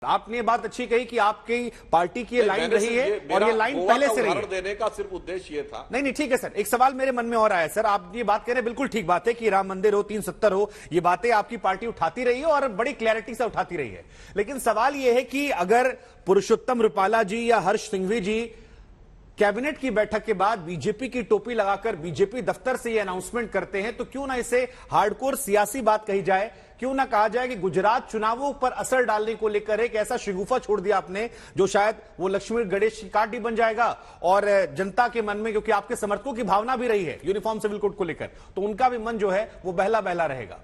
आपने ये बात अच्छी कही कि आपकी पार्टी की ये लाइन रही है और ये लाइन पहले से रही है। देने का सिर्फ उद्देश्य ये था। नहीं ठीक है सर, एक सवाल मेरे मन में और आया सर। आप ये बात कह रहे हैं, बिल्कुल ठीक बात है कि राम मंदिर हो, 370 हो, ये बातें आपकी पार्टी उठाती रही है और बड़ी क्लैरिटी से उठाती रही है। लेकिन सवाल यह है कि अगर पुरुषोत्तम रुपाला जी या हर्ष सिंघवी जी कैबिनेट की बैठक के बाद बीजेपी की टोपी लगाकर बीजेपी दफ्तर से यह अनाउंसमेंट करते हैं, तो क्यों ना इसे हार्डकोर सियासी बात कही जाए, क्यों ना कहा जाए कि गुजरात चुनावों पर असर डालने को लेकर एक ऐसा शिगुफा छोड़ दिया आपने जो शायद वो लक्ष्मी गणेश की काट ही बन जाएगा और जनता के मन में, क्योंकि आपके समर्थकों की भावना भी रही है यूनिफॉर्म सिविल कोड को लेकर, तो उनका भी मन जो है वो बहला बहला रहेगा।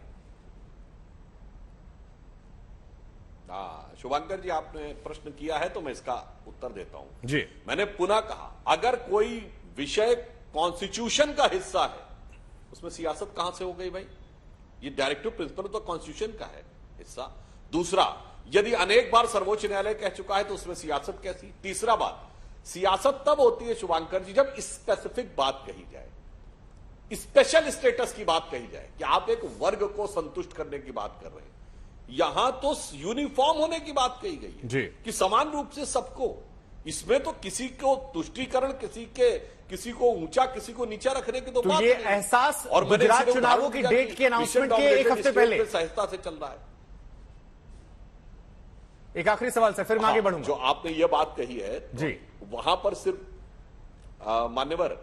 शुभंकर जी, आपने प्रश्न किया है तो मैं इसका उत्तर देता हूं जी। मैंने पुनः कहा, अगर कोई विषय कॉन्स्टिट्यूशन का हिस्सा है उसमें सियासत कहां से हो गई भाई? ये डायरेक्टिव प्रिंसिपल तो कॉन्स्टिट्यूशन का है हिस्सा। दूसरा, यदि अनेक बार सर्वोच्च न्यायालय कह चुका है तो उसमें सियासत कैसी? तीसरा बात, सियासत तब होती है शुभंकर जी जब स्पेसिफिक बात कही जाए, स्पेशल स्टेटस की बात कही जाए कि आप एक वर्ग को संतुष्ट करने की बात कर रहे हैं। यहां तो यूनिफॉर्म होने की बात कही गई है जी। कि समान रूप से सबको, इसमें तो किसी को तुष्टीकरण, किसी को ऊंचा, किसी को नीचा रखने की तो बात ये नहीं। एहसास और गुजरात चुनावों की डेट के अनाउंसमेंट के एक हफ्ते पहले सहजता से चल रहा है। एक आखिरी सवाल सर, फिर मैं आगे बढ़ूंगा। जो आपने ये बात कही है जी, वहां पर सिर्फ मान्यवर,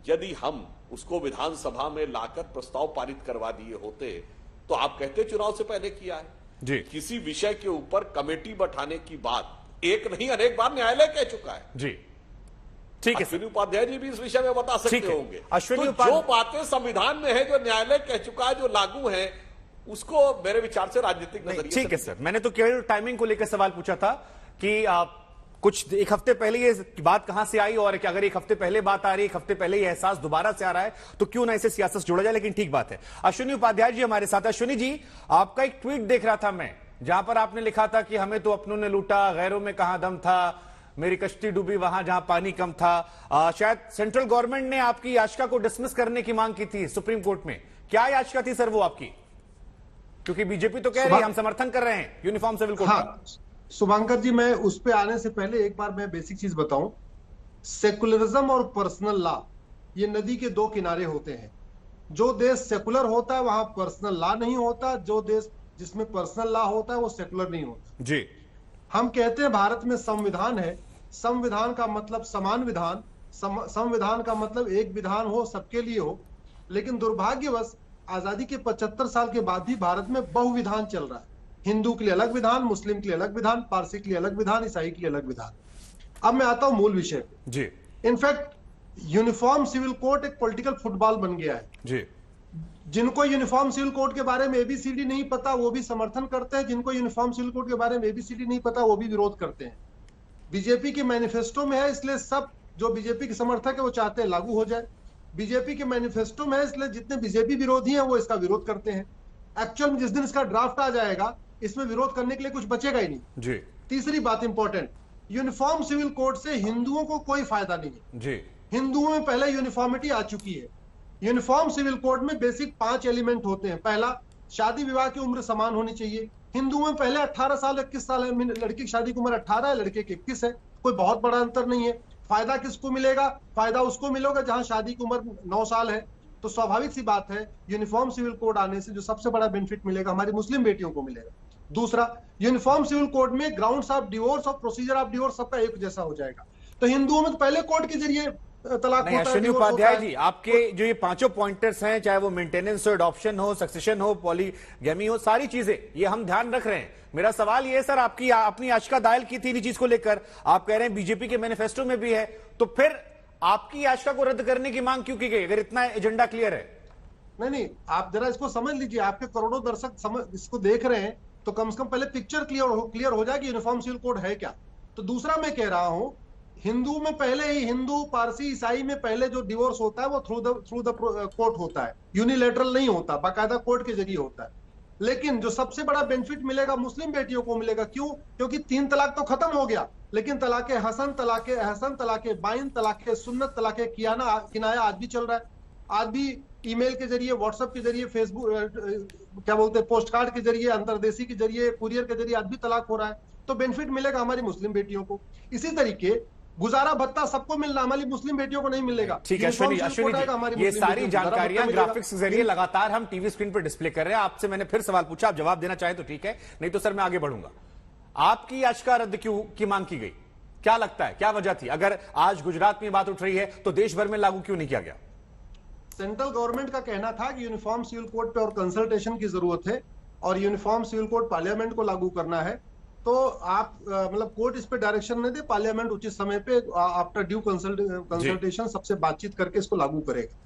यदि हम उसको विधानसभा में लाकर प्रस्ताव पारित करवा दिए होते तो आप कहते चुनाव से पहले किया है जी। किसी विषय के ऊपर कमेटी बैठाने की बात एक नहीं अनेक बार न्यायालय कह चुका है जी। ठीक है, अश्विनी उपाध्याय जी भी इस विषय में बता सकते होंगे। अश्विनी तो जो बातें संविधान में है, जो न्यायालय कह चुका है, जो लागू है, उसको मेरे विचार से राजनीतिक नजरिए। ठीक है सर, मैंने तो केवल टाइमिंग को लेकर सवाल पूछा था कि आप कुछ एक हफ्ते पहले ये बात कहां से आई और कि अगर एक हफ्ते पहले बात आ रही है, एक हफ्ते पहले ये एहसास दोबारा से आ रहा है, तो क्यों ना इसे सियासत से जोड़ा जाए। लेकिन ठीक बात है। अश्विनी उपाध्याय जी हमारे साथ। अश्विनी जी, आपका एक ट्वीट देख रहा था मैं, जहां पर आपने लिखा था कि हमें तो अपनों ने लूटा, गैरों में कहां दम था, मेरी कश्ती डूबी वहां जहां पानी कम था। शायद सेंट्रल गवर्नमेंट ने आपकी याचिका को डिसमिस करने की मांग की थी सुप्रीम कोर्ट में। क्या याचिका थी सर वो आपकी? क्योंकि बीजेपी तो कह रही है हम समर्थन कर रहे हैं यूनिफॉर्म सिविल कोड का। शुभंकर जी, मैं उस पे आने से पहले एक बार मैं बेसिक चीज बताऊं। सेकुलरिज्म और पर्सनल लॉ ये नदी के दो किनारे होते हैं। जो देश सेकुलर होता है वहां पर्सनल लॉ नहीं होता, जो देश जिसमें पर्सनल लॉ होता है वो सेकुलर नहीं होता जी। हम कहते हैं भारत में संविधान है, संविधान का मतलब समान विधान, संविधान का मतलब एक विधान हो, सबके लिए हो। लेकिन दुर्भाग्यवश आजादी के 75 साल के बाद भी भारत में बहुविधान चल रहा है। हिंदू के लिए अलग विधान, मुस्लिम के लिए अलग विधान, पारसी के लिए अलग विधान, ईसाई के लिए अलग विधान। अब मैं आता हूं मूल विषय पे जी। इनफैक्ट यूनिफॉर्म सिविल कोड एक पॉलिटिकल फुटबॉल बन गया है जी। जिनको यूनिफॉर्म सिविल कोड के बारे में एबीसीडी नहीं पता वो भी समर्थन करते हैं, जिनको यूनिफॉर्म सिविल कोड के बारे में एबीसीडी नहीं पता वो भी विरोध करते हैं। बीजेपी के मैनिफेस्टो में है, इसलिए सब जो बीजेपी के समर्थक है वो चाहते हैं लागू हो जाए। बीजेपी के मैनिफेस्टो में है, इसलिए जितने बीजेपी विरोधी हैं वो इसका विरोध करते हैं। एक्चुअल में जिस दिन इसका ड्राफ्ट आ जाएगा इसमें विरोध करने के लिए कुछ बचेगा ही नहीं जी। तीसरी बात इंपॉर्टेंट, यूनिफॉर्म सिविल कोड से हिंदुओं को कोई फायदा नहीं है जी। हिंदुओं में पहले यूनिफॉर्मिटी आ चुकी है। यूनिफॉर्म सिविल कोड में बेसिक 5 एलिमेंट होते हैं। पहला, शादी विवाह की उम्र समान होनी चाहिए। हिंदुओं में पहले 18 साल 21 साल है, लड़की की शादी की उम्र 18 है, लड़के की 21 है, कोई बहुत बड़ा अंतर नहीं है। फायदा किसको मिलेगा? फायदा उसको मिलेगा जहां शादी की उम्र 9 साल है। तो स्वाभाविक सी बात है यूनिफॉर्म सिविल कोड आने से जो सबसे बड़ा बेनिफिट मिलेगा हमारी मुस्लिम बेटियों को मिलेगा। दूसरा, यूनिफॉर्म सिविल कोड में ग्राउंड्स ऑफ डिवोर्स और प्रोसीजर ऑफ डिवोर्स सबका एक जैसा हो जाएगा। तो हिंदुओं में तो पहले कोर्ट के जरिए तलाक होता है। अश्विनी उपाध्याय जी, आपके जो ये 5 पॉइंटर्स हैं, चाहे वो मेंटेनेंस हो, अडॉप्शन हो, सक्सेशन हो, पॉलीगैमी हो, सारी चीजें ये हम ध्यान रख रहे हैं। मेरा सवाल ये है सर, आपकी अपनी याचिका दायर की थी इन्हीं चीज को लेकर, आप कह रहे हैं बीजेपी के मैनिफेस्टो में भी है, तो फिर आपकी याचिका को रद्द करने की मांग क्यों की गई अगर इतना एजेंडा क्लियर है? नहीं, आप जरा इसको समझ लीजिए। आपके करोड़ों दर्शक इसको देख रहे हैं, तो कम से कम पहले पिक्चर क्लियर हो जाए कि यूनिफॉर्म सिविल कोड है क्या। तो दूसरा मैं कह रहा हूं, हिंदू में पहले ही, हिंदू, पारसी, ईसाई में पहले जो डिवोर्स होता है वो थ्रू द कोर्ट होता है, यूनिलेटरल नहीं होता, बाकायदा कोर्ट के जरिए होता है। लेकिन जो सबसे बड़ा बेनिफिट मिलेगा मुस्लिम बेटियों को मिलेगा। क्यों? क्योंकि 3 तलाक तो खत्म हो गया, लेकिन तलाके हसन, तलाके अहसन, तलाके बाइन, तलाके सुन्नत, तलाके किनाया आज भी चल रहा है। आज भी ईमेल के जरिए, व्हाट्सएप के जरिए, फेसबुक क्या बोलते हैं, पोस्ट कार्ड के जरिए, अंतरदेशी के जरिए, कुरियर के जरिए आज भी तलाक हो रहा है। तो बेनिफिट मिलेगा हमारी मुस्लिम बेटियों को। इसी तरीके गुजारा भत्ता सबको मिलना, हमारी मुस्लिम बेटियों को नहीं मिलेगा। ठीक है अश्विनी जी, ये सारी जानकारियां ग्राफिक्स के जरिए लगातार हम टीवी स्क्रीन पर डिस्प्ले कर रहे हैं। आपसे मैंने फिर सवाल पूछा, आप जवाब देना चाहें तो ठीक है, नहीं तो सर मैं आगे बढ़ूंगा। आपकी याचिका रद्द क्यों की मांग की गई, क्या लगता है क्या वजह थी? अगर आज गुजरात में बात उठ रही है तो देश भर में लागू क्यों नहीं किया गया? सेंट्रल गवर्नमेंट का कहना था कि यूनिफॉर्म सिविल कोड पे और कंसल्टेशन की जरूरत है और यूनिफॉर्म सिविल कोड पार्लियामेंट को लागू करना है। तो आप मतलब कोर्ट इस पे डायरेक्शन नहीं दे, पार्लियामेंट उचित समय पे आफ्टर ड्यू कंसल्टेशन सबसे बातचीत करके इसको लागू करेगा।